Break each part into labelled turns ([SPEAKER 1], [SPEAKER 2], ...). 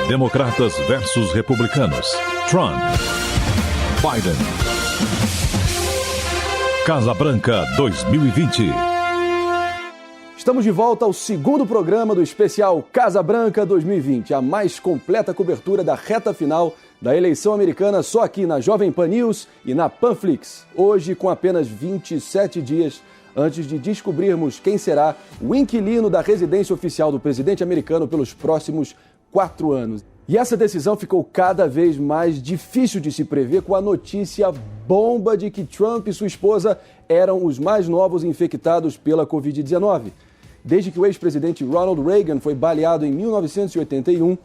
[SPEAKER 1] Democratas versus republicanos. Trump. Biden. Casa Branca 2020.
[SPEAKER 2] Estamos de volta ao segundo programa do especial Casa Branca 2020, a mais completa cobertura da reta final da eleição americana só aqui na Jovem Pan News e na Panflix. Hoje, com apenas 27 dias antes de descobrirmos quem será o inquilino da residência oficial do presidente americano pelos próximos 4 anos. E essa decisão ficou cada vez mais difícil de se prever com a notícia bomba de que Trump e sua esposa eram os mais novos infectados pela Covid-19. Desde que o ex-presidente Ronald Reagan foi baleado em 1981,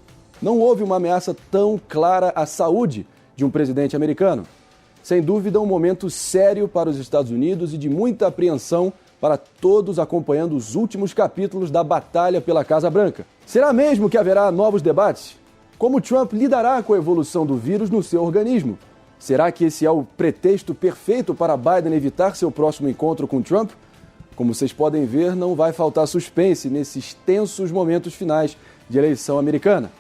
[SPEAKER 2] não houve uma ameaça tão clara à saúde de um presidente americano. Sem dúvida, um momento sério para os Estados Unidos e de muita apreensão para todos acompanhando os últimos capítulos da batalha pela Casa Branca. Será mesmo que haverá novos debates? Como Trump lidará com a evolução do vírus no seu organismo? Será que esse é o pretexto perfeito para Biden evitar seu próximo encontro com Trump? Como vocês podem ver, não vai faltar suspense nesses tensos momentos finais de eleição americana.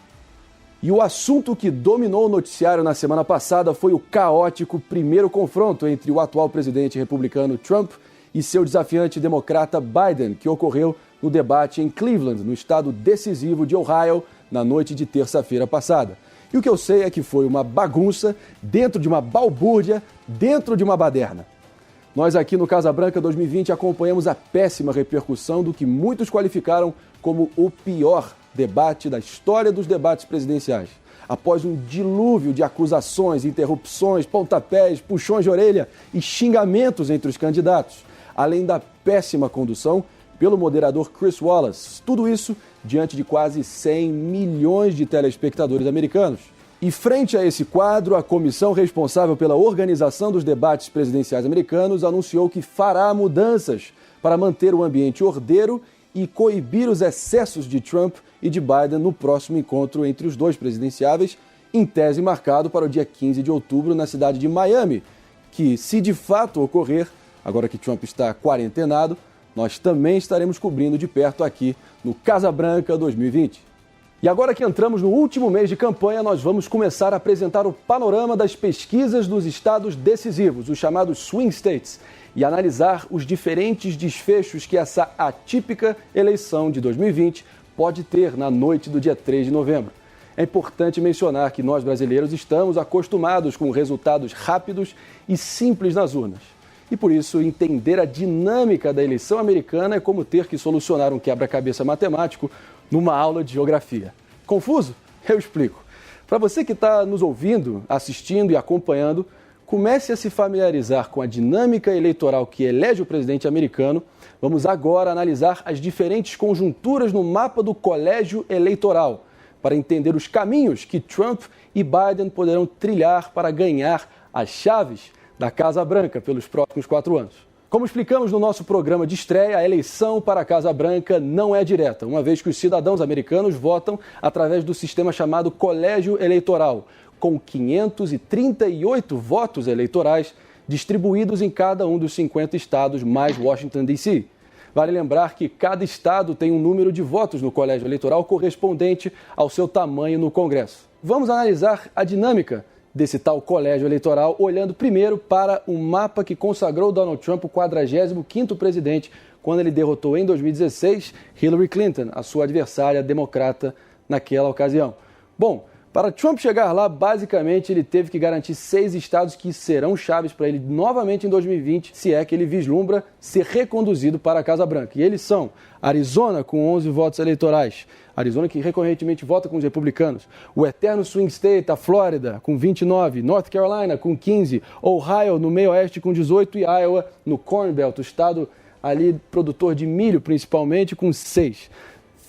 [SPEAKER 2] E o assunto que dominou o noticiário na semana passada foi o caótico primeiro confronto entre o atual presidente republicano Trump e seu desafiante democrata Biden, que ocorreu no debate em Cleveland, no estado decisivo de Ohio, na noite de terça-feira passada. E o que eu sei é que foi uma bagunça dentro de uma balbúrdia, dentro de uma baderna. Nós aqui no Casa Branca 2020 acompanhamos a péssima repercussão do que muitos qualificaram como o pior debate da história dos debates presidenciais. Após um dilúvio de acusações, interrupções, pontapés, puxões de orelha e xingamentos entre os candidatos, além da péssima condução pelo moderador Chris Wallace. Tudo isso diante de quase 100 milhões de telespectadores americanos. E frente a esse quadro, a comissão responsável pela organização dos debates presidenciais americanos anunciou que fará mudanças para manter o ambiente ordeiro e coibir os excessos de Trump e de Biden no próximo encontro entre os dois presidenciáveis, em tese marcado para o dia 15 de outubro na cidade de Miami, que, se de fato ocorrer, agora que Trump está quarentenado, nós também estaremos cobrindo de perto aqui no Casa Branca 2020. E agora que entramos no último mês de campanha, nós vamos começar a apresentar o panorama das pesquisas dos estados decisivos, os chamados swing states, e analisar os diferentes desfechos que essa atípica eleição de 2020 pode ter na noite do dia 3 de novembro. É importante mencionar que nós brasileiros estamos acostumados com resultados rápidos e simples nas urnas. E por isso, entender a dinâmica da eleição americana é como ter que solucionar um quebra-cabeça matemático numa aula de geografia. Confuso? Eu explico. Para você que está nos ouvindo, assistindo e acompanhando, comece a se familiarizar com a dinâmica eleitoral que elege o presidente americano. Vamos agora analisar as diferentes conjunturas no mapa do colégio eleitoral, para entender os caminhos que Trump e Biden poderão trilhar para ganhar as chaves da Casa Branca pelos próximos 4 anos. Como explicamos no nosso programa de estreia, a eleição para a Casa Branca não é direta, uma vez que os cidadãos americanos votam através do sistema chamado colégio eleitoral, com 538 votos eleitorais distribuídos em cada um dos 50 estados mais Washington, D.C. Vale lembrar que cada estado tem um número de votos no colégio eleitoral correspondente ao seu tamanho no Congresso. Vamos analisar a dinâmica desse tal colégio eleitoral, olhando primeiro para o mapa que consagrou Donald Trump o 45º presidente, quando ele derrotou em 2016 Hillary Clinton, a sua adversária democrata naquela ocasião. Bom, para Trump chegar lá, basicamente ele teve que garantir 6 estados que serão chaves para ele novamente em 2020, se é que ele vislumbra ser reconduzido para a Casa Branca. E eles são Arizona, com 11 votos eleitorais, Arizona que recorrentemente vota com os republicanos, o eterno swing state, a Flórida, com 29, North Carolina, com 15, Ohio, no meio-oeste, com 18 e Iowa, no Corn Belt, o estado ali produtor de milho principalmente, com 6.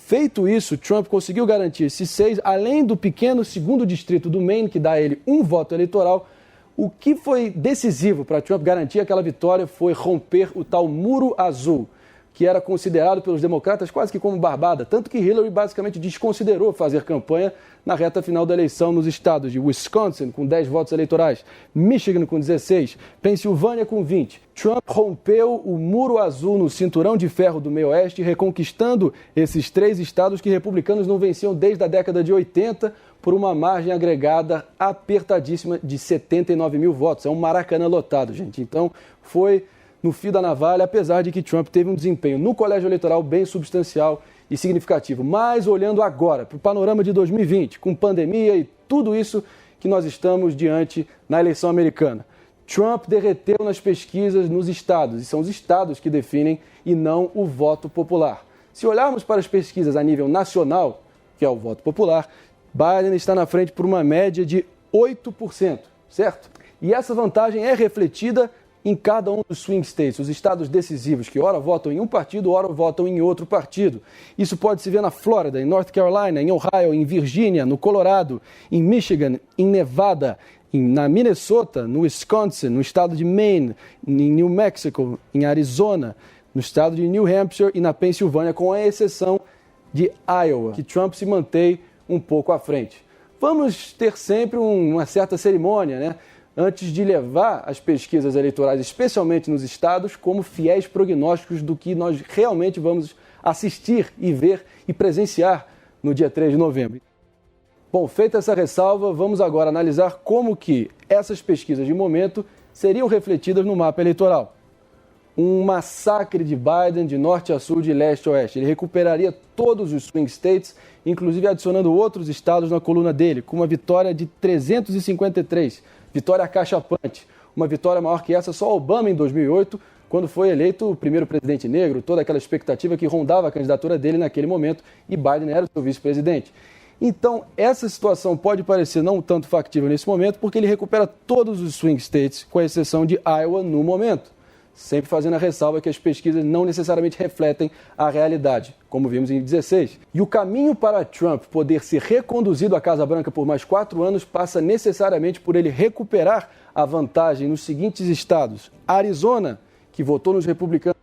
[SPEAKER 2] Feito isso, Trump conseguiu garantir esses 6, além do pequeno segundo distrito do Maine, que dá a ele um voto eleitoral. O que foi decisivo para Trump garantir aquela vitória foi romper o tal muro azul. que era considerado pelos democratas quase que como barbada, tanto que Hillary basicamente desconsiderou fazer campanha na reta final da eleição nos estados de Wisconsin, com 10 votos eleitorais, Michigan com 16, Pensilvânia com 20. Trump rompeu o muro azul no cinturão de ferro do meio-oeste, reconquistando esses 3 estados que republicanos não venciam desde a década de 80, por uma margem agregada apertadíssima de 79 mil votos. É um Maracanã lotado, gente. Então, foi no fio da navalha, apesar de que Trump teve um desempenho no colégio eleitoral bem substancial e significativo. Mas olhando agora para o panorama de 2020, com pandemia e tudo isso que nós estamos diante na eleição americana, Trump derreteu nas pesquisas nos estados, e são os estados que definem e não o voto popular. Se olharmos para as pesquisas a nível nacional, que é o voto popular, Biden está na frente por uma média de 8%, certo? E essa vantagem é refletida em cada um dos swing states, os estados decisivos, que ora votam em um partido, ora votam em outro partido. Isso pode se ver na Flórida, em North Carolina, em Ohio, em Virgínia, no Colorado, em Michigan, em Nevada, na Minnesota, no Wisconsin, no estado de Maine, em New Mexico, em Arizona, no estado de New Hampshire e na Pensilvânia, com a exceção de Iowa, que Trump se mantém um pouco à frente. Vamos ter sempre uma certa cerimônia, né? Antes de levar as pesquisas eleitorais, especialmente nos estados, como fiéis prognósticos do que nós realmente vamos assistir e ver e presenciar no dia 3 de novembro. Bom, feita essa ressalva, vamos agora analisar como que essas pesquisas de momento seriam refletidas no mapa eleitoral. Um massacre de Biden de norte a sul, de leste a oeste. Ele recuperaria todos os swing states, inclusive adicionando outros estados na coluna dele, com uma vitória de 353, vitória acachapante. Uma vitória maior que essa só Obama em 2008, quando foi eleito o primeiro presidente negro, toda aquela expectativa que rondava a candidatura dele naquele momento, e Biden era o seu vice-presidente. Então, essa situação pode parecer não tanto factível nesse momento, porque ele recupera todos os swing states, com a exceção de Iowa no momento. Sempre fazendo a ressalva que as pesquisas não necessariamente refletem a realidade, como vimos em 2016. E o caminho para Trump poder ser reconduzido à Casa Branca por mais 4 anos passa necessariamente por ele recuperar a vantagem nos seguintes estados: Arizona, que votou nos republicanos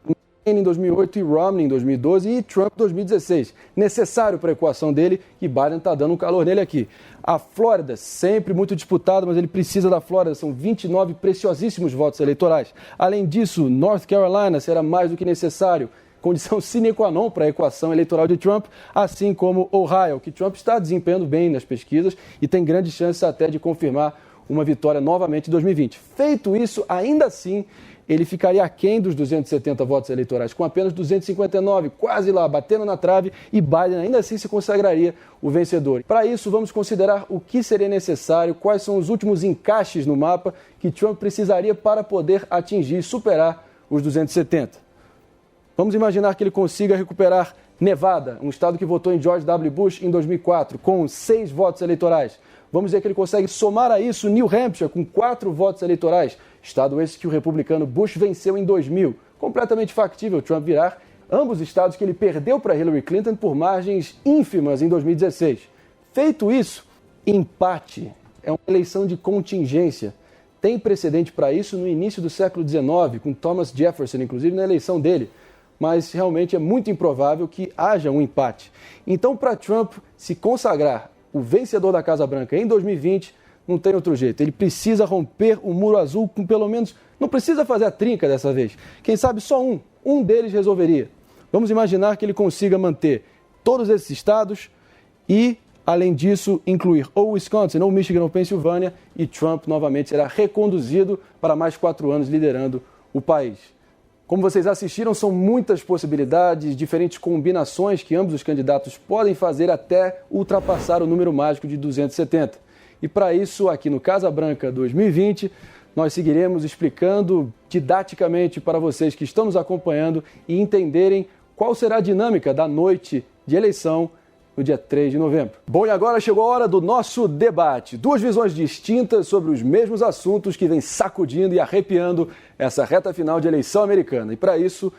[SPEAKER 2] em 2008 e Romney em 2012 e Trump em 2016. Necessário para a equação dele, e Biden está dando um calor nele aqui. A Flórida, sempre muito disputada, mas ele precisa da Flórida, são 29 preciosíssimos votos eleitorais. Além disso, North Carolina será mais do que necessário, condição sine qua non para a equação eleitoral de Trump, assim como Ohio, que Trump está desempenhando bem nas pesquisas e tem grandes chances até de confirmar uma vitória novamente em 2020. Feito isso, ainda assim, ele ficaria aquém dos 270 votos eleitorais, com apenas 259, quase lá, batendo na trave, e Biden ainda assim se consagraria o vencedor. Para isso, vamos considerar o que seria necessário, quais são os últimos encaixes no mapa que Trump precisaria para poder atingir e superar os 270. Vamos imaginar que ele consiga recuperar Nevada, um estado que votou em George W. Bush em 2004, com 6 votos eleitorais. Vamos dizer que ele consegue somar a isso New Hampshire, com 4 votos eleitorais, estado esse que o republicano Bush venceu em 2000. Completamente factível Trump virar ambos estados que ele perdeu para Hillary Clinton por margens ínfimas em 2016. Feito isso, empate é uma eleição de contingência. Tem precedente para isso no início do século XIX, com Thomas Jefferson, inclusive na eleição dele. Mas realmente é muito improvável que haja um empate. Então, para Trump se consagrar o vencedor da Casa Branca em 2020, não tem outro jeito. Ele precisa romper o muro azul com pelo menos... Não precisa fazer a trinca dessa vez. Quem sabe só um deles resolveria. Vamos imaginar que ele consiga manter todos esses estados e, além disso, incluir ou Wisconsin, ou Michigan, ou Pensilvânia, e Trump novamente será reconduzido para mais 4 anos liderando o país. Como vocês assistiram, são muitas possibilidades, diferentes combinações que ambos os candidatos podem fazer até ultrapassar o número mágico de 270. E para isso, aqui no Casa Branca 2020, nós seguiremos explicando didaticamente para vocês que estão nos acompanhando e entenderem qual será a dinâmica da noite de eleição no dia 3 de novembro. Bom, e agora chegou a hora do nosso debate. 2 visões distintas sobre os mesmos assuntos que vêm sacudindo e arrepiando essa reta final de eleição americana. E para isso,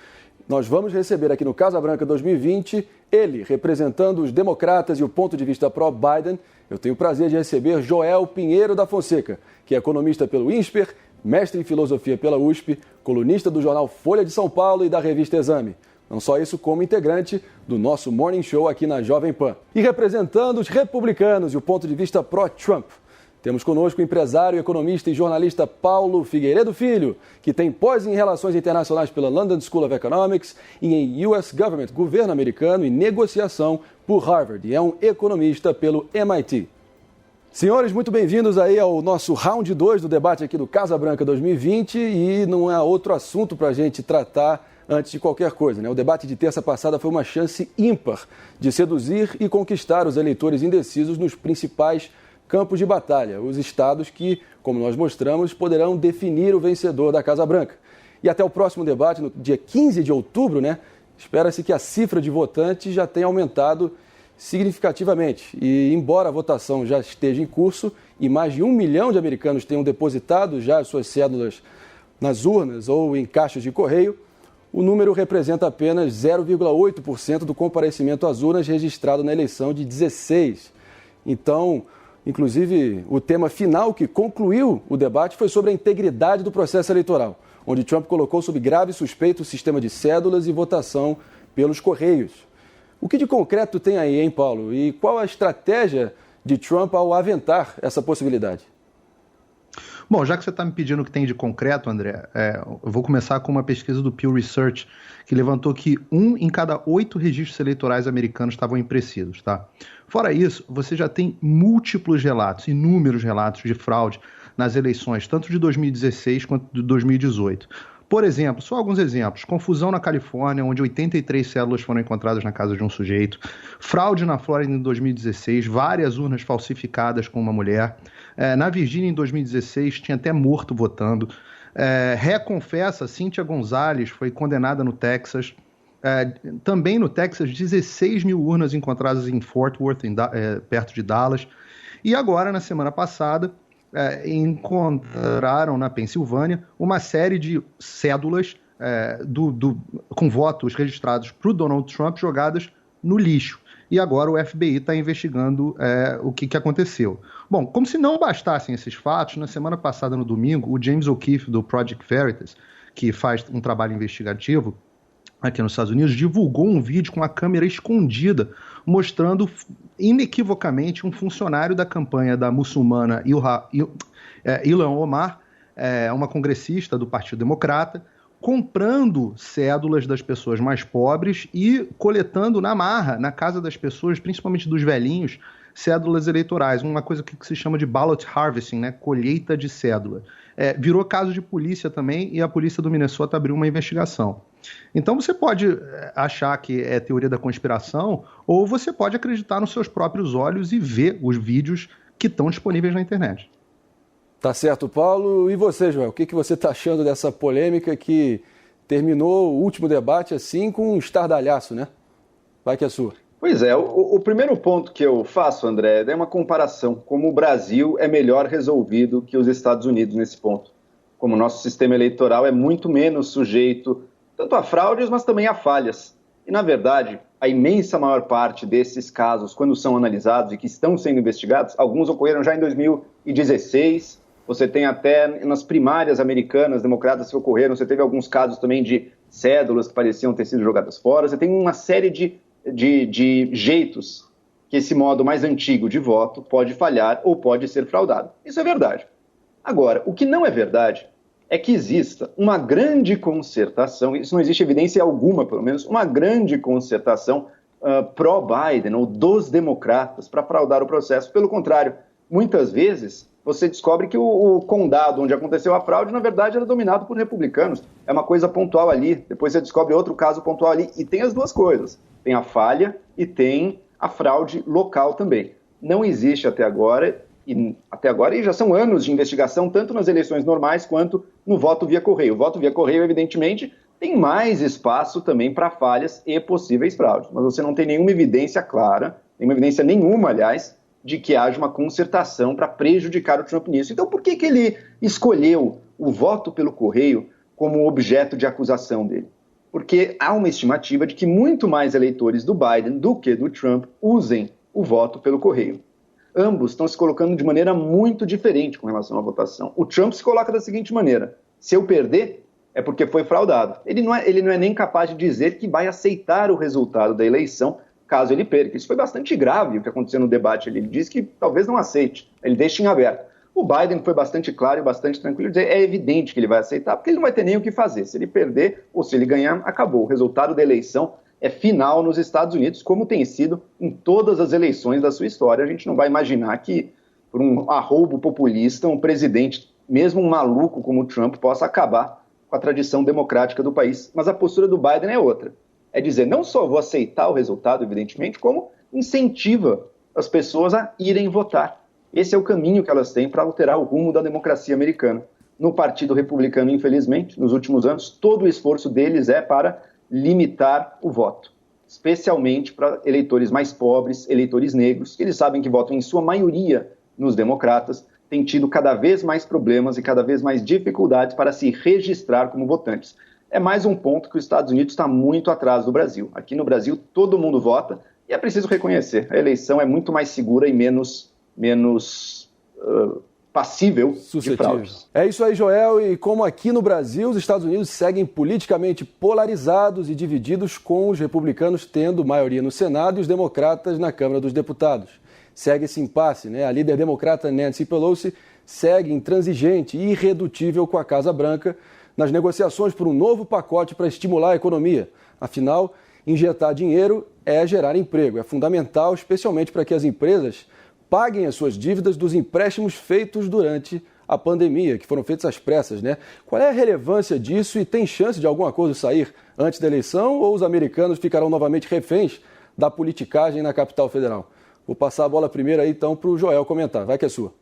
[SPEAKER 2] nós vamos receber aqui no Casa Branca 2020, ele, representando os democratas e o ponto de vista pró-Biden. Eu tenho o prazer de receber Joel Pinheiro da Fonseca, que é economista pelo INSPER, mestre em filosofia pela USP, colunista do jornal Folha de São Paulo e da revista Exame. Não só isso, como integrante do nosso Morning Show aqui na Jovem Pan. E representando os republicanos e o ponto de vista pró-Trump, temos conosco o empresário, economista e jornalista Paulo Figueiredo Filho, que tem pós em Relações Internacionais pela London School of Economics e em US Government, Governo Americano e Negociação por Harvard, e é um economista pelo MIT. Senhores, muito bem-vindos aí ao nosso round 2 do debate aqui do Casa Branca 2020, e não há outro assunto para a gente tratar antes de qualquer coisa, né? O debate de terça passada foi uma chance ímpar de seduzir e conquistar os eleitores indecisos nos principais campos de batalha, os estados que, como nós mostramos, poderão definir o vencedor da Casa Branca. E até o próximo debate, no dia 15 de outubro, né, espera-se que a cifra de votantes já tenha aumentado significativamente. E, embora a votação já esteja em curso e mais de 1 milhão de americanos tenham depositado já as suas cédulas nas urnas ou em caixas de correio, o número representa apenas 0,8% do comparecimento às urnas registrado na eleição de 16. Então, inclusive, o tema final que concluiu o debate foi sobre a integridade do processo eleitoral, onde Trump colocou sob grave suspeita o sistema de cédulas e votação pelos correios. O que de concreto tem aí, hein, Paulo? E qual a estratégia de Trump ao aventar essa possibilidade?
[SPEAKER 3] Bom, já que você está me pedindo o que tem de concreto, André, eu vou começar com uma pesquisa do Pew Research, que levantou que 1 em cada 8 registros eleitorais americanos estavam imprecisos, tá? Fora isso, você já tem múltiplos relatos, inúmeros relatos de fraude nas eleições, tanto de 2016 quanto de 2018. Por exemplo, só alguns exemplos: confusão na Califórnia, onde 83 cédulas foram encontradas na casa de um sujeito; fraude na Flórida em 2016, várias urnas falsificadas com uma mulher; na Virgínia em 2016 tinha até morto votando; reconfessa, Cynthia Gonzalez foi condenada no Texas; também no Texas 16 mil urnas encontradas em Fort Worth, perto de Dallas; e agora, na semana passada, encontraram na Pensilvânia uma série de cédulas com votos registrados para o Donald Trump jogadas no lixo. E agora o FBI está investigando o que aconteceu. Bom, como se não bastassem esses fatos, na semana passada, no domingo, o James O'Keefe, do Project Veritas, que faz um trabalho investigativo aqui nos Estados Unidos, divulgou um vídeo com a câmera escondida, mostrando inequivocamente um funcionário da campanha da muçulmana Ilhan Omar, uma congressista do Partido Democrata, comprando cédulas das pessoas mais pobres e coletando na marra, na casa das pessoas, principalmente dos velhinhos, cédulas eleitorais, uma coisa que se chama de ballot harvesting, né? Colheita de cédula. Virou caso de polícia também, e a polícia do Minnesota abriu uma investigação. Então você pode achar que é teoria da conspiração, ou você pode acreditar nos seus próprios olhos e ver os vídeos que estão disponíveis na internet.
[SPEAKER 2] Tá certo, Paulo. E você, Joel? O que você está achando dessa polêmica que terminou o último debate assim com um estardalhaço, né? Vai que é sua.
[SPEAKER 4] Pois é, o primeiro ponto que eu faço, André, é uma comparação, como o Brasil é melhor resolvido que os Estados Unidos nesse ponto. Como o nosso sistema eleitoral é muito menos sujeito tanto a fraudes, mas também a falhas. E, na verdade, a imensa maior parte desses casos, quando são analisados e que estão sendo investigados, alguns ocorreram já em 2016, você tem até nas primárias americanas, democratas que ocorreram, você teve alguns casos também de cédulas que pareciam ter sido jogadas fora, você tem uma série de jeitos que esse modo mais antigo de voto pode falhar ou pode ser fraudado. Isso é verdade. Agora, o que não é verdade é que exista uma grande concertação, isso não existe evidência alguma, pelo menos, uma grande concertação pró-Biden ou dos democratas para fraudar o processo. Pelo contrário, muitas vezes você descobre que o condado onde aconteceu a fraude, na verdade, era dominado por republicanos. É uma coisa pontual ali, depois você descobre outro caso pontual ali, e tem as duas coisas. Tem a falha e tem a fraude local também. Não existe até agora, e já são anos de investigação, tanto nas eleições normais quanto no voto via correio. O voto via correio, evidentemente, tem mais espaço também para falhas e possíveis fraudes. Mas você não tem nenhuma evidência clara, nenhuma evidência nenhuma, aliás, de que haja uma concertação para prejudicar o Trump nisso. Então, por que ele escolheu o voto pelo correio como objeto de acusação dele? Porque há uma estimativa de que muito mais eleitores do Biden do que do Trump usem o voto pelo correio. Ambos estão se colocando de maneira muito diferente com relação à votação. O Trump se coloca da seguinte maneira: se eu perder, é porque foi fraudado. Ele não é nem capaz de dizer que vai aceitar o resultado da eleição caso ele perca. Isso foi bastante grave o que aconteceu no debate. Ele disse que talvez não aceite, ele deixa em aberto. O Biden foi bastante claro e bastante tranquilo, dizer, é evidente que ele vai aceitar, porque ele não vai ter nem o que fazer. Se ele perder ou se ele ganhar, acabou. O resultado da eleição é final nos Estados Unidos, como tem sido em todas as eleições da sua história. A gente não vai imaginar que, por um arroubo populista, um presidente, mesmo um maluco como o Trump, possa acabar com a tradição democrática do país. Mas a postura do Biden é outra. É dizer, não só vou aceitar o resultado, evidentemente, como incentiva as pessoas a irem votar. Esse é o caminho que elas têm para alterar o rumo da democracia americana. No Partido Republicano, infelizmente, nos últimos anos, todo o esforço deles é para limitar o voto, especialmente para eleitores mais pobres, eleitores negros, que eles sabem que votam em sua maioria nos democratas, têm tido cada vez mais problemas e cada vez mais dificuldades para se registrar como votantes. É mais um ponto que os Estados Unidos está muito atrás do Brasil. Aqui no Brasil, todo mundo vota e é preciso reconhecer, a eleição é muito mais segura e menos passível de fraudes.
[SPEAKER 2] É isso aí, Joel, e como aqui no Brasil, os Estados Unidos seguem politicamente polarizados e divididos, com os republicanos tendo maioria no Senado e os democratas na Câmara dos Deputados. Segue esse impasse, né? A líder democrata Nancy Pelosi segue intransigente e irredutível com a Casa Branca nas negociações por um novo pacote para estimular a economia. Afinal, injetar dinheiro é gerar emprego. É fundamental, especialmente para que as empresas paguem as suas dívidas dos empréstimos feitos durante a pandemia, que foram feitos às pressas, né? Qual é a relevância disso e tem chance de algum acordo sair antes da eleição ou os americanos ficarão novamente reféns da politicagem na capital federal? Vou passar a bola primeiro aí, então, para o Joel comentar. Vai que é sua.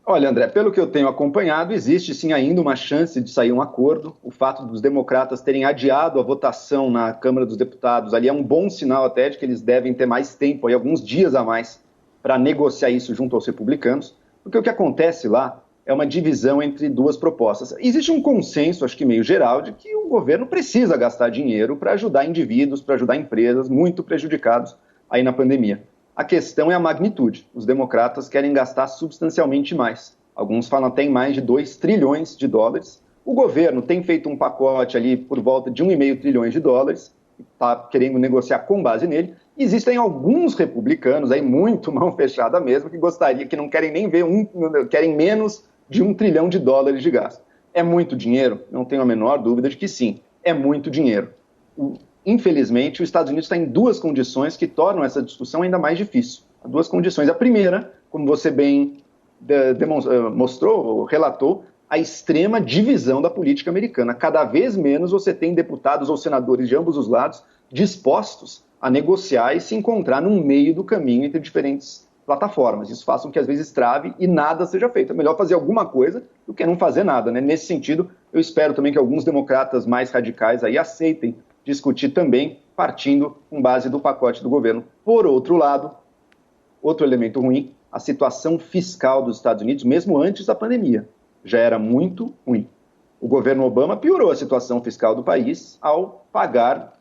[SPEAKER 4] Olha, André, pelo que eu tenho acompanhado, existe sim ainda uma chance de sair um acordo. O fato dos democratas terem adiado a votação na Câmara dos Deputados ali é um bom sinal até de que eles devem ter mais tempo, aí, alguns dias a mais, para negociar isso junto aos republicanos, porque o que acontece lá é uma divisão entre duas propostas. Existe um consenso, acho que meio geral, de que o governo precisa gastar dinheiro para ajudar indivíduos, para ajudar empresas muito prejudicados aí na pandemia. A questão é a magnitude. Os democratas querem gastar substancialmente mais. Alguns falam até em mais de 2 trilhões de dólares. O governo tem feito um pacote ali por volta de 1,5 trilhões de dólares, está querendo negociar com base nele. Existem alguns republicanos, aí muito mão fechada mesmo, que não querem nem ver querem menos de 1 trilhão de dólares de gasto. É muito dinheiro? Não tenho a menor dúvida de que sim, é muito dinheiro. Infelizmente, os Estados Unidos está em duas condições que tornam essa discussão ainda mais difícil. Duas condições. A primeira, como você bem mostrou, relatou, a extrema divisão da política americana. Cada vez menos você tem deputados ou senadores de ambos os lados dispostos a negociar e se encontrar no meio do caminho entre diferentes plataformas. Isso faz com que às vezes trave e nada seja feito. É melhor fazer alguma coisa do que não fazer nada, né? Nesse sentido, eu espero também que alguns democratas mais radicais aí aceitem discutir também partindo com base do pacote do governo. Por outro lado, outro elemento ruim, a situação fiscal dos Estados Unidos, mesmo antes da pandemia, já era muito ruim. O governo Obama piorou a situação fiscal do país ao pagar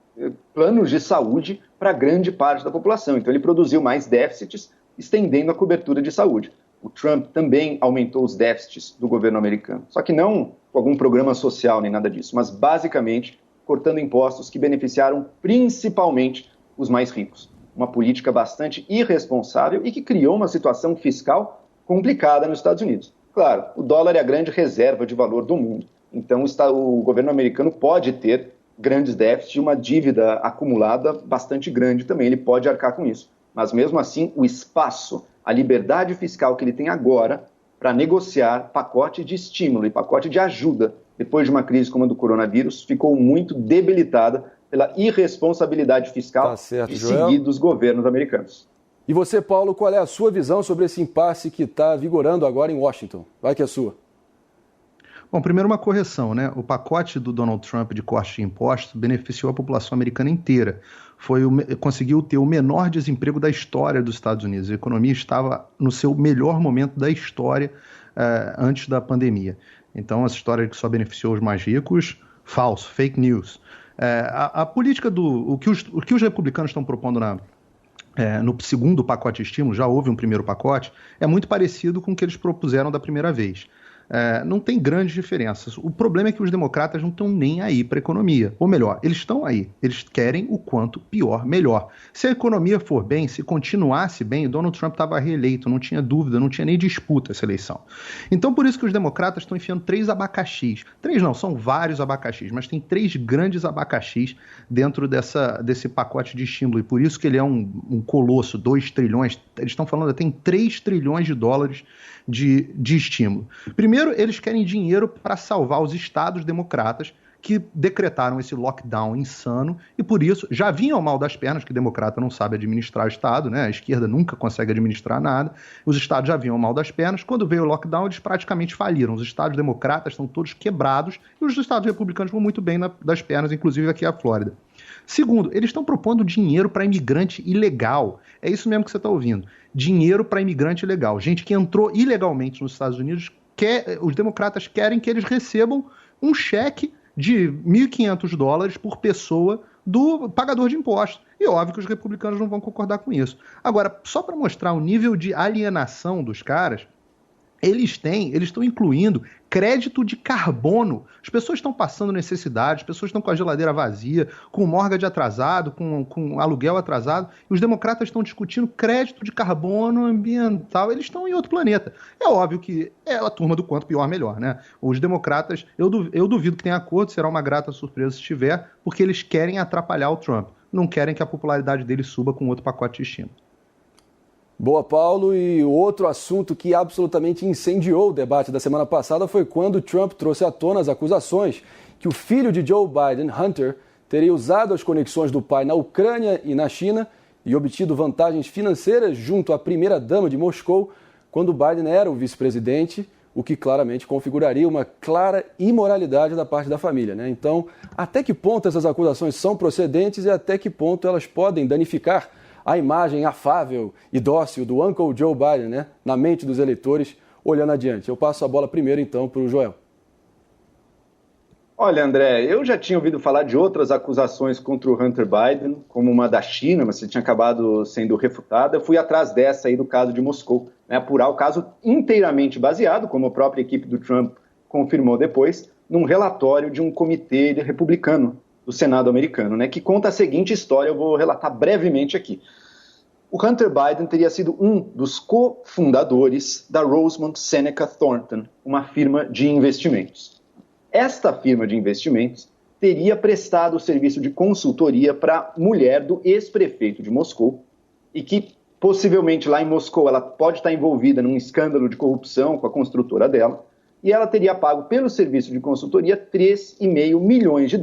[SPEAKER 4] planos de saúde para grande parte da população. Então ele produziu mais déficits, estendendo a cobertura de saúde. O Trump também aumentou os déficits do governo americano, só que não com algum programa social nem nada disso, mas basicamente cortando impostos que beneficiaram principalmente os mais ricos. Uma política bastante irresponsável e que criou uma situação fiscal complicada nos Estados Unidos. Claro, o dólar é a grande reserva de valor do mundo, então o governo americano pode ter grandes déficits e uma dívida acumulada bastante grande também, ele pode arcar com isso. Mas mesmo assim, o espaço, a liberdade fiscal que ele tem agora para negociar pacote de estímulo e pacote de ajuda depois de uma crise como a do coronavírus, ficou muito debilitada pela irresponsabilidade fiscal de seguir dos governos americanos.
[SPEAKER 2] E você, Paulo, qual é a sua visão sobre esse impasse que está vigorando agora em Washington? Vai que é sua.
[SPEAKER 3] Bom, primeiro uma correção, né? O pacote do Donald Trump de corte de impostos beneficiou a população americana inteira. Conseguiu ter o menor desemprego da história dos Estados Unidos. A economia estava no seu melhor momento da história antes da pandemia. Então, essa história de que só beneficiou os mais ricos, falso, fake news. A política o que os republicanos estão propondo no segundo pacote de estímulo, já houve um primeiro pacote, é muito parecido com o que eles propuseram da primeira vez. não tem grandes diferenças. O problema é que os democratas não estão nem aí para a economia. Ou melhor, eles estão aí. Eles querem o quanto pior, melhor. Se a economia for bem, se continuasse bem, Donald Trump estava reeleito, não tinha dúvida, não tinha nem disputa essa eleição. Então, por isso que os democratas estão enfiando 3 abacaxis. 3 não, são vários abacaxis, mas tem 3 grandes abacaxis dentro desse pacote de estímulo. E por isso que ele é um colosso, 2 trilhões. Eles estão falando, tem 3 trilhões de dólares de estímulo. Primeiro, eles querem dinheiro para salvar os estados democratas que decretaram esse lockdown insano e, por isso, já vinham mal das pernas, que democrata não sabe administrar o estado, né? A esquerda nunca consegue administrar nada. Os estados já vinham mal das pernas. Quando veio o lockdown, eles praticamente faliram. Os estados democratas estão todos quebrados e os estados republicanos vão muito bem das pernas, inclusive aqui a Flórida. Segundo, eles estão propondo dinheiro para imigrante ilegal. É isso mesmo que você está ouvindo. Dinheiro para imigrante ilegal. Gente que entrou ilegalmente nos Estados Unidos, os democratas querem que eles recebam um cheque de $1.500 por pessoa do pagador de impostos. E óbvio que os republicanos não vão concordar com isso. Agora, só para mostrar o nível de alienação dos caras, eles estão incluindo crédito de carbono. As pessoas estão passando necessidade, as pessoas estão com a geladeira vazia, com o mortgage atrasado, com aluguel atrasado, e os democratas estão discutindo crédito de carbono ambiental. Eles estão em outro planeta. É óbvio que é a turma do quanto pior, melhor, né? Os democratas, eu duvido que tenha acordo, será uma grata surpresa se tiver, porque eles querem atrapalhar o Trump. Não querem que a popularidade dele suba com outro pacote de estímulo.
[SPEAKER 2] Boa, Paulo. E o outro assunto que absolutamente incendiou o debate da semana passada foi quando Trump trouxe à tona as acusações que o filho de Joe Biden, Hunter, teria usado as conexões do pai na Ucrânia e na China e obtido vantagens financeiras junto à primeira-dama de Moscou quando Biden era o vice-presidente, o que claramente configuraria uma clara imoralidade da parte da família, né? Então, até que ponto essas acusações são procedentes e até que ponto elas podem danificar a imagem afável e dócil do Uncle Joe Biden, né, na mente dos eleitores, olhando adiante. Eu passo a bola primeiro, então, para o Joel.
[SPEAKER 4] Olha, André, eu já tinha ouvido falar de outras acusações contra o Hunter Biden, como uma da China, mas que tinha acabado sendo refutada. Eu fui atrás dessa aí do caso de Moscou, né, apurar o caso inteiramente baseado, como a própria equipe do Trump confirmou depois, num relatório de um comitê republicano do Senado americano, né, que conta a seguinte história, eu vou relatar brevemente aqui. O Hunter Biden teria sido um dos cofundadores da Rosemont Seneca Thornton, uma firma de investimentos. Esta firma de investimentos teria prestado o serviço de consultoria para a mulher do ex-prefeito de Moscou e que, possivelmente, lá em Moscou, ela pode estar envolvida num escândalo de corrupção com a construtora dela, e ela teria pago pelo serviço de consultoria $3,5 milhões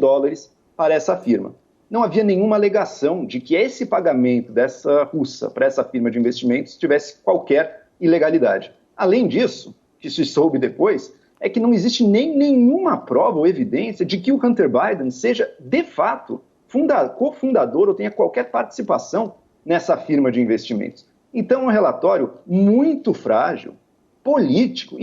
[SPEAKER 4] para essa firma. Não havia nenhuma alegação de que esse pagamento dessa russa para essa firma de investimentos tivesse qualquer ilegalidade. Além disso, que se soube depois, é que não existe nem nenhuma prova ou evidência de que o Hunter Biden seja, de fato, cofundador ou tenha qualquer participação nessa firma de investimentos. Então, é um relatório muito frágil, político,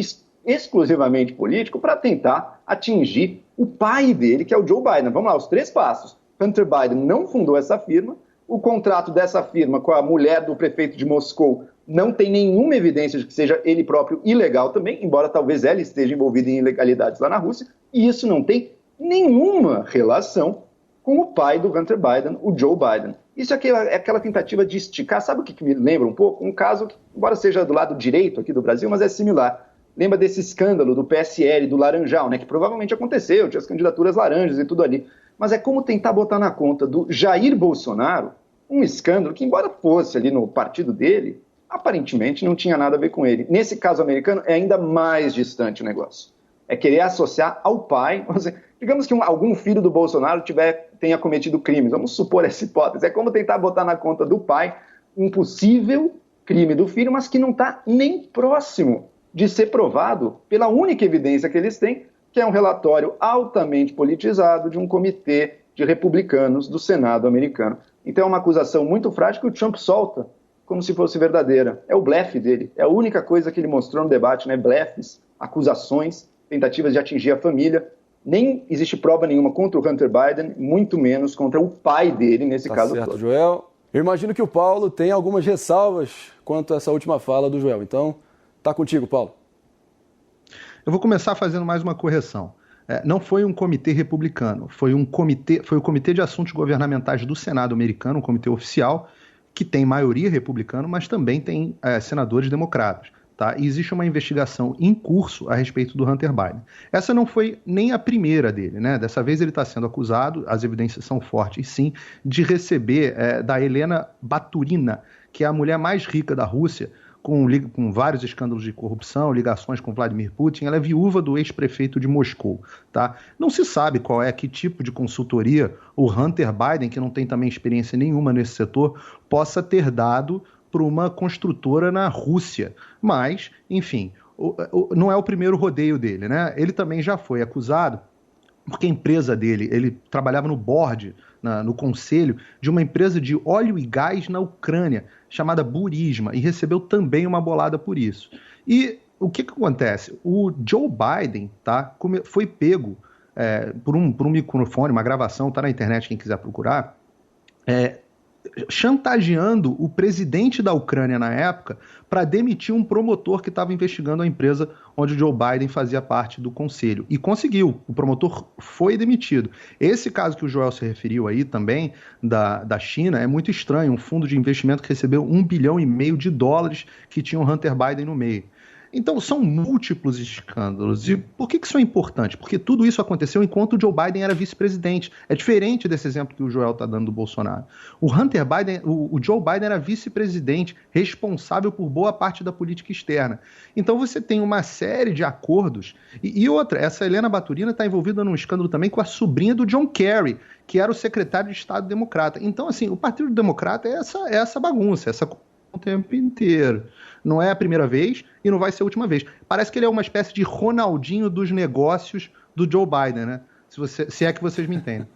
[SPEAKER 4] exclusivamente político, para tentar atingir o pai dele, que é o Joe Biden. Vamos lá, os 3 passos. Hunter Biden não fundou essa firma, o contrato dessa firma com a mulher do prefeito de Moscou não tem nenhuma evidência de que seja ele próprio ilegal também, embora talvez ela esteja envolvida em ilegalidades lá na Rússia, e isso não tem nenhuma relação com o pai do Hunter Biden, o Joe Biden. Isso é aquela tentativa de esticar, sabe o que me lembra um pouco? Um caso que, embora seja do lado direito aqui do Brasil, mas é similar. Lembra desse escândalo do PSL, do Laranjal, né, que provavelmente aconteceu, tinha as candidaturas laranjas e tudo ali. Mas é como tentar botar na conta do Jair Bolsonaro um escândalo que, embora fosse ali no partido dele, aparentemente não tinha nada a ver com ele. Nesse caso americano, é ainda mais distante o negócio. É querer associar ao pai, digamos que algum filho do Bolsonaro tenha cometido crimes, vamos supor essa hipótese. É como tentar botar na conta do pai um possível crime do filho, mas que não está nem próximo de ser provado pela única evidência que eles têm, que é um relatório altamente politizado de um comitê de republicanos do Senado americano. Então é uma acusação muito frágil que o Trump solta como se fosse verdadeira. É o blefe dele, é a única coisa que ele mostrou no debate, né? Blefes, acusações, tentativas de atingir a família. Nem existe prova nenhuma contra o Hunter Biden, muito menos contra o pai dele, nesse caso.
[SPEAKER 2] Certo, Joel. Eu imagino que o Paulo tem algumas ressalvas quanto a essa última fala do Joel. Então, tá contigo, Paulo.
[SPEAKER 3] Eu vou começar fazendo mais uma correção. Não foi um comitê republicano, foi o Comitê de Assuntos Governamentais do Senado americano, um comitê oficial, que tem maioria republicana, mas também tem senadores democratas. Tá? E existe uma investigação em curso a respeito do Hunter Biden. Essa não foi nem a primeira dele, né? Dessa vez ele está sendo acusado, as evidências são fortes, sim, de receber da Helena Baturina, que é a mulher mais rica da Rússia, com vários escândalos de corrupção, ligações com Vladimir Putin. Ela é viúva do ex-prefeito de Moscou. Tá? Não se sabe que tipo de consultoria o Hunter Biden, que não tem também experiência nenhuma nesse setor, possa ter dado para uma construtora na Rússia. Mas, enfim, não é o primeiro rodeio dele, né? Ele também já foi acusado, porque a empresa dele, ele trabalhava no board, no conselho, de uma empresa de óleo e gás na Ucrânia, chamada Burisma, e recebeu também uma bolada por isso. E o que acontece? O Joe Biden, tá, foi pego por um microfone, uma gravação, está na internet, quem quiser procurar, chantageando o presidente da Ucrânia na época para demitir um promotor que estava investigando a empresa onde o Joe Biden fazia parte do conselho. E conseguiu. O promotor foi demitido. Esse caso que o Joel se referiu aí também, da China, é muito estranho. Um fundo de investimento que recebeu $1,5 bilhão que tinha o Hunter Biden no meio. Então, são múltiplos escândalos. E por que isso é importante? Porque tudo isso aconteceu enquanto o Joe Biden era vice-presidente. É diferente desse exemplo que o Joel está dando do Bolsonaro. O Hunter Biden, o Joe Biden era vice-presidente, responsável por boa parte da política externa. Então, você tem uma série de acordos. E outra, essa Helena Baturina está envolvida num escândalo também com a sobrinha do John Kerry, que era o secretário de Estado democrata. Então, assim, o Partido Democrata é essa bagunça, o tempo inteiro. Não é a primeira vez e não vai ser a última vez. Parece que ele é uma espécie de Ronaldinho dos negócios do Joe Biden, né? Se é que vocês me entendem.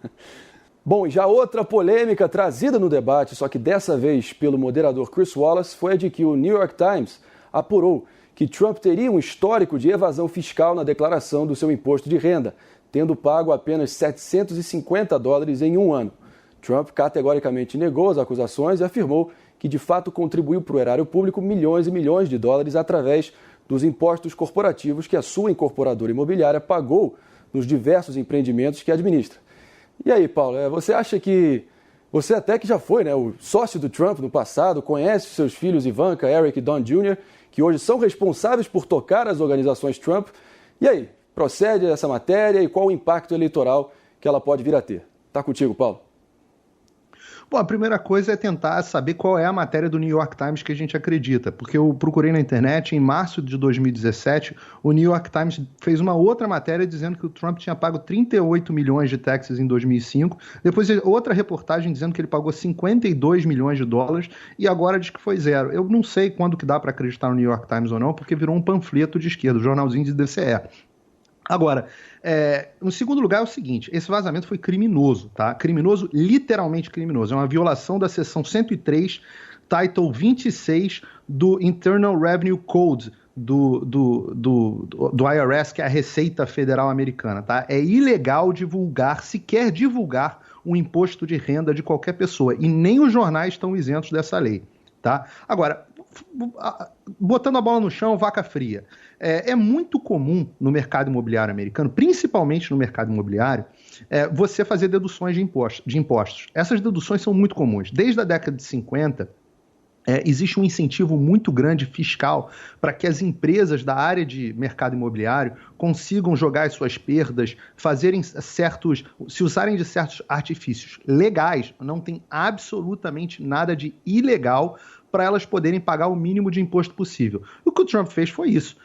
[SPEAKER 2] Bom, e já outra polêmica trazida no debate, só que dessa vez pelo moderador Chris Wallace, foi a de que o New York Times apurou que Trump teria um histórico de evasão fiscal na declaração do seu imposto de renda, tendo pago apenas $750 em um ano. Trump categoricamente negou as acusações e afirmou que de fato contribuiu para o erário público milhões e milhões de dólares através dos impostos corporativos que a sua incorporadora imobiliária pagou nos diversos empreendimentos que administra. E aí, Paulo, você acha que você até que já foi, né, o sócio do Trump no passado, conhece os seus filhos Ivanka, Eric e Don Jr., que hoje são responsáveis por tocar as organizações Trump. E aí, procede essa matéria e qual o impacto eleitoral que ela pode vir a ter? Tá contigo, Paulo.
[SPEAKER 3] Bom, a primeira coisa é tentar saber qual é a matéria do New York Times que a gente acredita, porque eu procurei na internet, em março de 2017, o New York Times fez uma outra matéria dizendo que o Trump tinha pago 38 milhões de taxas em 2005, depois outra reportagem dizendo que ele pagou 52 milhões de dólares e agora diz que foi zero. Eu não sei quando que dá para acreditar no New York Times ou não, porque virou um panfleto de esquerda, um jornalzinho de DCE. Agora, no segundo lugar é o seguinte, esse vazamento foi criminoso, tá? Criminoso, literalmente criminoso. É uma violação da seção 103, title 26 do Internal Revenue Code do IRS, que é a Receita Federal Americana, tá? É ilegal sequer divulgar um imposto de renda de qualquer pessoa, e nem os jornais estão isentos dessa lei, tá? Agora, botando a bola no chão, vaca fria. É muito comum no mercado imobiliário americano, principalmente no mercado imobiliário, você fazer deduções de impostos. Essas deduções são muito comuns. Desde a década de 50, existe um incentivo muito grande fiscal para que as empresas da área de mercado imobiliário consigam jogar as suas perdas, se usarem de certos artifícios legais, não tem absolutamente nada de ilegal para elas poderem pagar o mínimo de imposto possível. O que o Trump fez foi isso.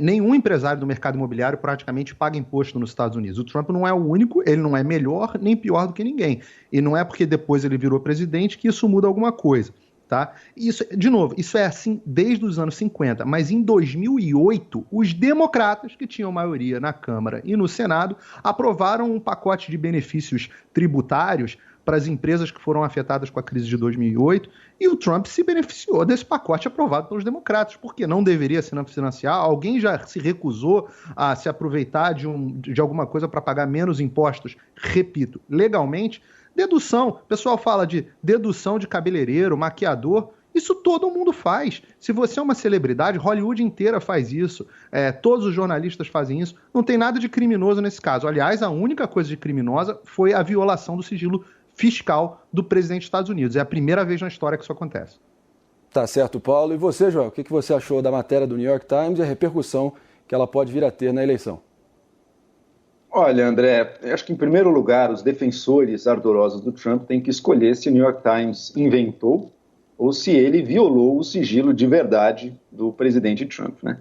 [SPEAKER 3] Nenhum empresário do mercado imobiliário praticamente paga imposto nos Estados Unidos. O Trump não é o único, ele não é melhor nem pior do que ninguém. E não é porque depois ele virou presidente que isso muda alguma coisa. Tá? Isso, de novo, isso é assim desde os anos 50, mas em 2008, os democratas, que tinham maioria na Câmara e no Senado, aprovaram um pacote de benefícios tributários para as empresas que foram afetadas com a crise de 2008, e o Trump se beneficiou desse pacote aprovado pelos democratas, porque não deveria se financiar, alguém já se recusou a se aproveitar de alguma coisa para pagar menos impostos, repito, legalmente. Dedução, o pessoal fala de dedução de cabeleireiro, maquiador, Isso todo mundo faz. Se você é uma celebridade, Hollywood inteira faz isso. Todos os jornalistas fazem isso. Não tem nada de criminoso nesse caso. Aliás, a única coisa de criminosa foi a violação do sigilo fiscal do presidente dos Estados Unidos. É a primeira vez na história que isso acontece.
[SPEAKER 2] Tá certo, Paulo. E você, Joel, o que você achou da matéria do New York Times e a repercussão que ela pode vir a ter na eleição?
[SPEAKER 4] Olha, André, eu acho que em primeiro lugar os defensores ardorosos do Trump têm que escolher se o New York Times inventou ou se ele violou o sigilo de verdade do presidente Trump, né?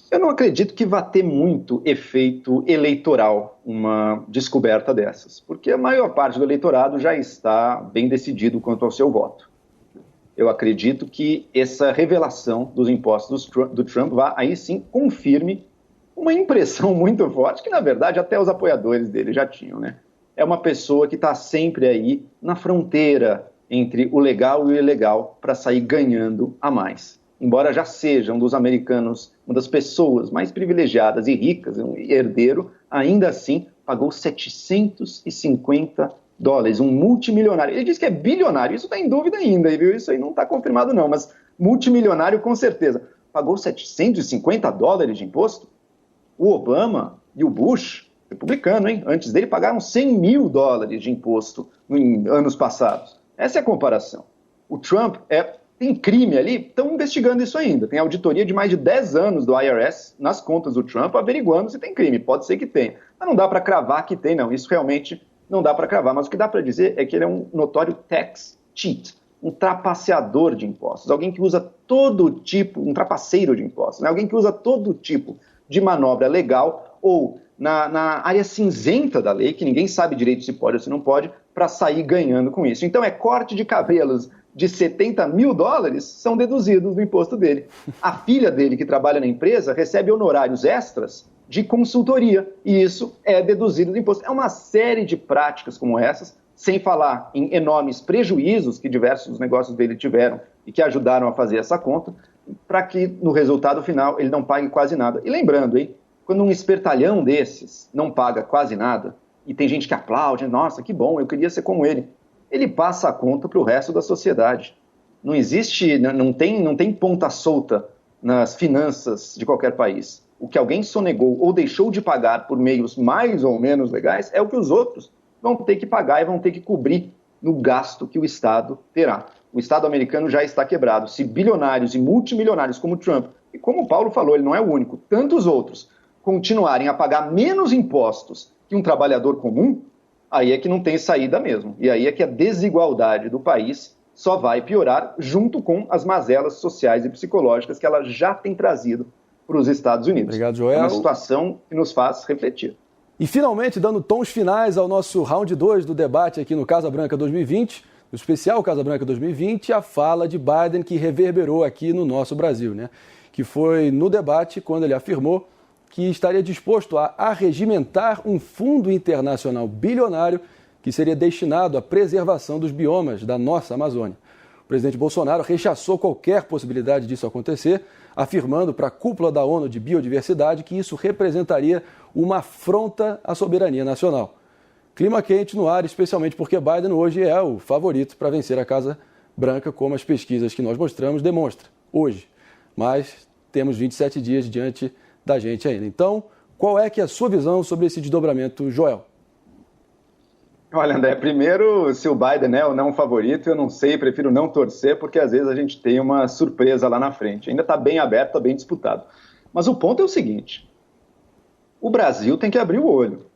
[SPEAKER 4] Eu não acredito que vá ter muito efeito eleitoral uma descoberta dessas, porque a maior parte do eleitorado já está bem decidido quanto ao seu voto. Eu acredito que essa revelação dos impostos do Trump vá, aí sim, confirme uma impressão muito forte, que na verdade até os apoiadores dele já tinham, né? É uma pessoa que está sempre aí na fronteira entre o legal e o ilegal para sair ganhando a mais. Embora já seja um dos americanos, uma das pessoas mais privilegiadas e ricas, um herdeiro, ainda assim pagou $750, um multimilionário. Ele diz que é bilionário, isso está em dúvida ainda, viu? Isso aí não está confirmado não, mas multimilionário com certeza. Pagou $750 de imposto? O Obama e o Bush, republicano, hein? Antes dele pagaram $100 mil de imposto em anos passados. Essa é a comparação. O Trump tem crime ali, estão investigando isso ainda. Tem auditoria de mais de 10 anos do IRS nas contas do Trump, averiguando se tem crime. Pode ser que tenha. Mas não dá para cravar que tem, não. Isso realmente não dá para cravar. Mas o que dá para dizer é que ele é um notório tax cheat, um trapaceador de impostos. Alguém que usa todo tipo, um trapaceiro de impostos, né? Alguém que usa todo tipo de manobra legal ou na área cinzenta da lei, que ninguém sabe direito se pode ou se não pode, para sair ganhando com isso. Então corte de cabelos de $70 mil são deduzidos do imposto dele. A filha dele, que trabalha na empresa, recebe honorários extras de consultoria, e isso é deduzido do imposto. É uma série de práticas como essas, sem falar em enormes prejuízos que diversos negócios dele tiveram e que ajudaram a fazer essa conta, para que no resultado final ele não pague quase nada. E lembrando, hein, quando um espertalhão desses não paga quase nada, e tem gente que aplaude, nossa, que bom, eu queria ser como ele, ele passa a conta para o resto da sociedade. Não existe, não tem ponta solta nas finanças de qualquer país. O que alguém sonegou ou deixou de pagar por meios mais ou menos legais é o que os outros vão ter que pagar e vão ter que cobrir no gasto que o Estado terá. O Estado americano já está quebrado. Se bilionários e multimilionários como Trump, e como o Paulo falou, ele não é o único, tantos outros, continuarem a pagar menos impostos que um trabalhador comum, aí é que não tem saída mesmo. E aí é que a desigualdade do país só vai piorar junto com as mazelas sociais e psicológicas que ela já tem trazido para os Estados Unidos.
[SPEAKER 2] Obrigado, Joel.
[SPEAKER 4] É uma situação que nos faz refletir.
[SPEAKER 2] E finalmente, dando tons finais ao nosso round 2 do debate aqui no Casa Branca 2020, no especial Casa Branca 2020, a fala de Biden que reverberou aqui no nosso Brasil, né? Que foi no debate quando ele afirmou que estaria disposto a arregimentar um fundo internacional bilionário que seria destinado à preservação dos biomas da nossa Amazônia. O presidente Bolsonaro rechaçou qualquer possibilidade disso acontecer, afirmando para a cúpula da ONU de Biodiversidade que isso representaria uma afronta à soberania nacional. Clima quente no ar, especialmente porque Biden hoje é o favorito para vencer a Casa Branca, como as pesquisas que nós mostramos demonstram hoje. Mas temos 27 dias diante da gente ainda. Então, qual é que é a sua visão sobre esse desdobramento, Joel?
[SPEAKER 4] Olha, André, primeiro, se o Biden é ou não favorito, eu não sei, prefiro não torcer, porque às vezes a gente tem uma surpresa lá na frente. Ainda está bem aberto, está bem disputado. Mas o ponto é o seguinte, o Brasil tem que abrir o olho.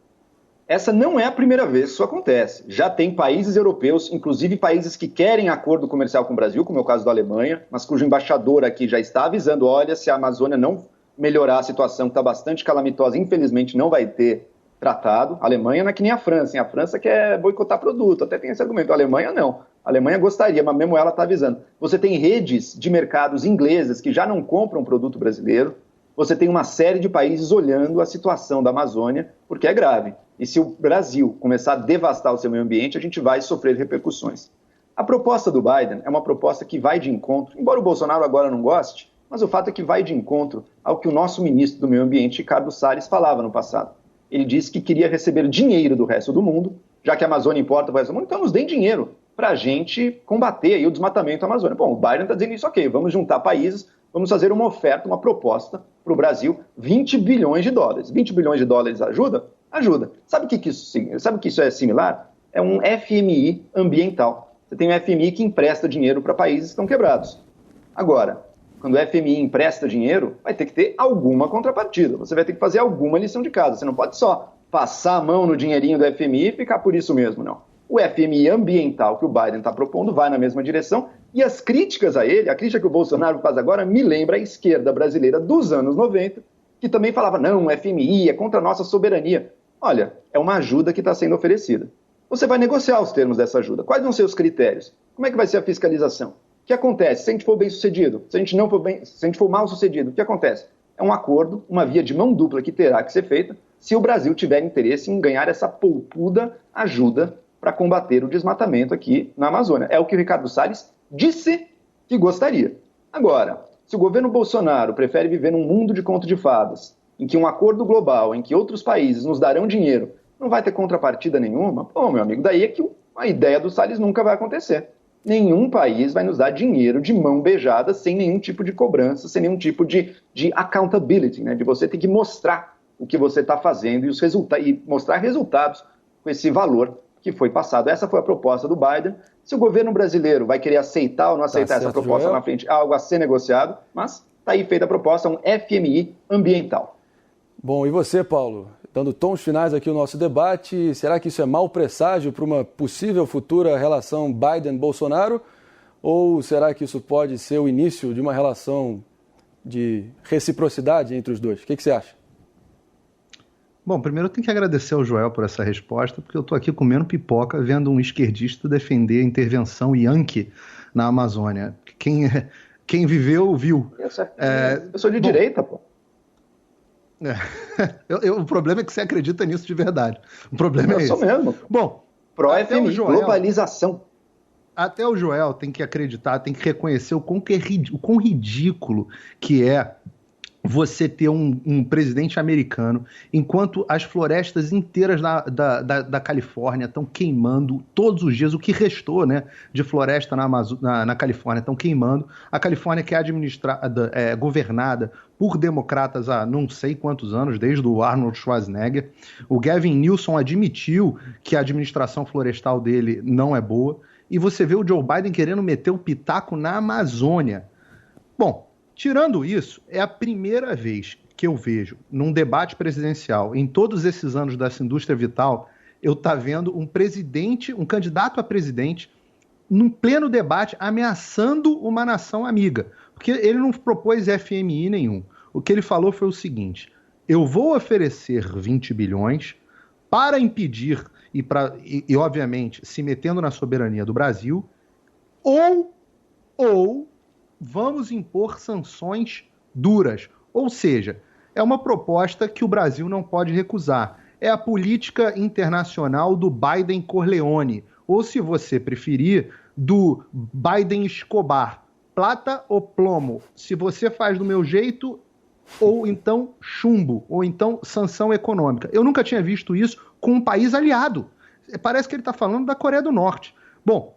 [SPEAKER 4] Essa não é a primeira vez que isso acontece. Já tem países europeus, inclusive países que querem acordo comercial com o Brasil, como é o caso da Alemanha, mas cujo embaixador aqui já está avisando, olha, se a Amazônia não melhorar a situação, que está bastante calamitosa, infelizmente não vai ter tratado. A Alemanha não é que nem a França, hein? A França quer boicotar produto, até tem esse argumento. A Alemanha não. A Alemanha gostaria, mas mesmo ela está avisando. Você tem redes de mercados ingleses que já não compram produto brasileiro. Você tem uma série de países olhando a situação da Amazônia, porque é grave. E se o Brasil começar a devastar o seu meio ambiente, a gente vai sofrer repercussões. A proposta do Biden é uma proposta que vai de encontro, embora o Bolsonaro agora não goste, mas o fato é que vai de encontro ao que o nosso ministro do Meio Ambiente, Ricardo Salles, falava no passado. Ele disse que queria receber dinheiro do resto do mundo, já que a Amazônia importa para o resto do mundo, então nos deem dinheiro. para a gente combater aí o desmatamento da Amazônia. Bom, o Biden está dizendo isso, ok, vamos juntar países, vamos fazer uma oferta, uma proposta para o Brasil, 20 bilhões de dólares. 20 bilhões de dólares ajuda? Ajuda. Sabe o que isso é similar? É um FMI ambiental. Você tem um FMI que empresta dinheiro para países que estão quebrados. Agora, quando o FMI empresta dinheiro, vai ter que ter alguma contrapartida. Você vai ter que fazer alguma lição de casa. Você não pode só passar a mão no dinheirinho do FMI e ficar por isso mesmo, não. O FMI ambiental que o Biden está propondo vai na mesma direção e as críticas a ele, a crítica que o Bolsonaro faz agora, me lembra a esquerda brasileira dos anos 90, que também falava, não, o FMI é contra a nossa soberania. Olha, é uma ajuda que está sendo oferecida. Você vai negociar os termos dessa ajuda. Quais vão ser os critérios? Como é que vai ser a fiscalização? O que acontece se a gente for bem sucedido? Se a gente for mal sucedido, o que acontece? É um acordo, uma via de mão dupla que terá que ser feita se o Brasil tiver interesse em ganhar essa poupuda ajuda para combater o desmatamento aqui na Amazônia. É o que o Ricardo Salles disse que gostaria. Agora, se o governo Bolsonaro prefere viver num mundo de conto de fadas, em que um acordo global, em que outros países nos darão dinheiro, não vai ter contrapartida nenhuma, pô, meu amigo, daí é que a ideia do Salles nunca vai acontecer. Nenhum país vai nos dar dinheiro de mão beijada, sem nenhum tipo de cobrança, sem nenhum tipo de accountability, né? De você ter que mostrar o que você está fazendo e mostrar resultados com esse valor que foi passado. Essa foi a proposta do Biden. Se o governo brasileiro vai querer aceitar ou não aceitar essa proposta na frente, algo a ser negociado, mas está aí feita a proposta, um FMI ambiental.
[SPEAKER 2] Bom, e você, Paulo? Dando tons finais aqui ao nosso debate, será que isso é mau presságio para uma possível futura relação Biden-Bolsonaro? Ou será que isso pode ser o início de uma relação de reciprocidade entre os dois? O que você acha?
[SPEAKER 3] Bom, primeiro eu tenho que agradecer ao Joel por essa resposta, porque eu estou aqui comendo pipoca, vendo um esquerdista defender a intervenção Yankee na Amazônia. Quem viveu, viu.
[SPEAKER 4] Eu sou de direita, pô.
[SPEAKER 3] O problema é que você acredita nisso de verdade. O problema é esse.
[SPEAKER 4] Eu sou mesmo.
[SPEAKER 3] Bom,
[SPEAKER 4] pró-FMI, globalização.
[SPEAKER 3] Até o Joel tem que acreditar, tem que reconhecer o quão ridículo que é você ter um presidente americano, enquanto as florestas inteiras da Califórnia estão queimando todos os dias, o que restou, né, de floresta na Califórnia estão queimando. A Califórnia que é governada por democratas há não sei quantos anos, desde o Arnold Schwarzenegger. O Gavin Newsom admitiu que a administração florestal dele não é boa. E você vê o Joe Biden querendo meter o pitaco na Amazônia. Bom, tirando isso, é a primeira vez que eu vejo num debate presidencial, em todos esses anos dessa indústria vital, eu estou vendo um candidato a presidente, num pleno debate, ameaçando uma nação amiga. Porque ele não propôs FMI nenhum. O que ele falou foi o seguinte: eu vou oferecer 20 bilhões para impedir e obviamente, se metendo na soberania do Brasil, ou vamos impor sanções duras. Ou seja, é uma proposta que o Brasil não pode recusar. É a política internacional do Biden Corleone, ou, se você preferir, do Biden Escobar. Plata ou plomo? Se você faz do meu jeito, ou então chumbo, ou então sanção econômica. Eu nunca tinha visto isso com um país aliado. Parece que ele está falando da Coreia do Norte. Bom,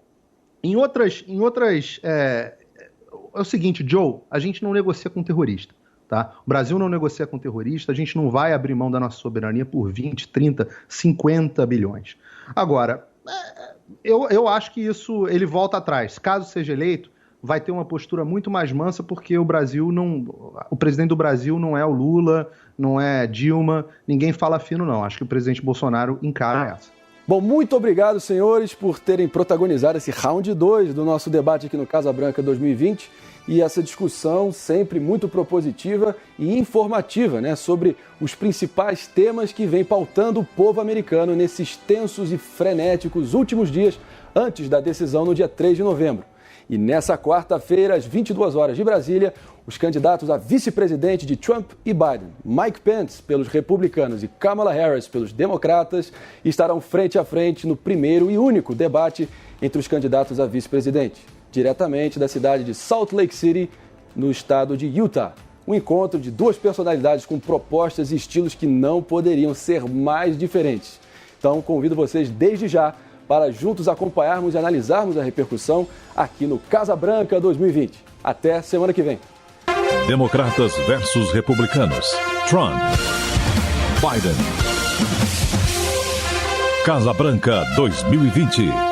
[SPEAKER 3] em outras é o seguinte, Joe, a gente não negocia com terrorista, tá? O Brasil não negocia com terrorista, a gente não vai abrir mão da nossa soberania por 20, 30, 50 bilhões. Agora, eu acho que isso ele volta atrás. Caso seja eleito, vai ter uma postura muito mais mansa, porque o presidente do Brasil não é o Lula, não é Dilma, ninguém fala fino não. Acho que o presidente Bolsonaro encara essa.
[SPEAKER 2] Bom, muito obrigado, senhores, por terem protagonizado esse round 2 do nosso debate aqui no Casa Branca 2020 e essa discussão sempre muito propositiva e informativa, né, sobre os principais temas que vem pautando o povo americano nesses tensos e frenéticos últimos dias antes da decisão no dia 3 de novembro. E nessa quarta-feira, às 22 horas de Brasília, os candidatos a vice-presidente de Trump e Biden, Mike Pence pelos republicanos e Kamala Harris pelos democratas, estarão frente a frente no primeiro e único debate entre os candidatos a vice-presidente, diretamente da cidade de Salt Lake City, no estado de Utah. Um encontro de duas personalidades com propostas e estilos que não poderiam ser mais diferentes. Então, convido vocês desde já para juntos acompanharmos e analisarmos a repercussão aqui no Casa Branca 2020. Até semana que vem.
[SPEAKER 1] Democratas versus republicanos. Trump. Biden. Casa Branca 2020.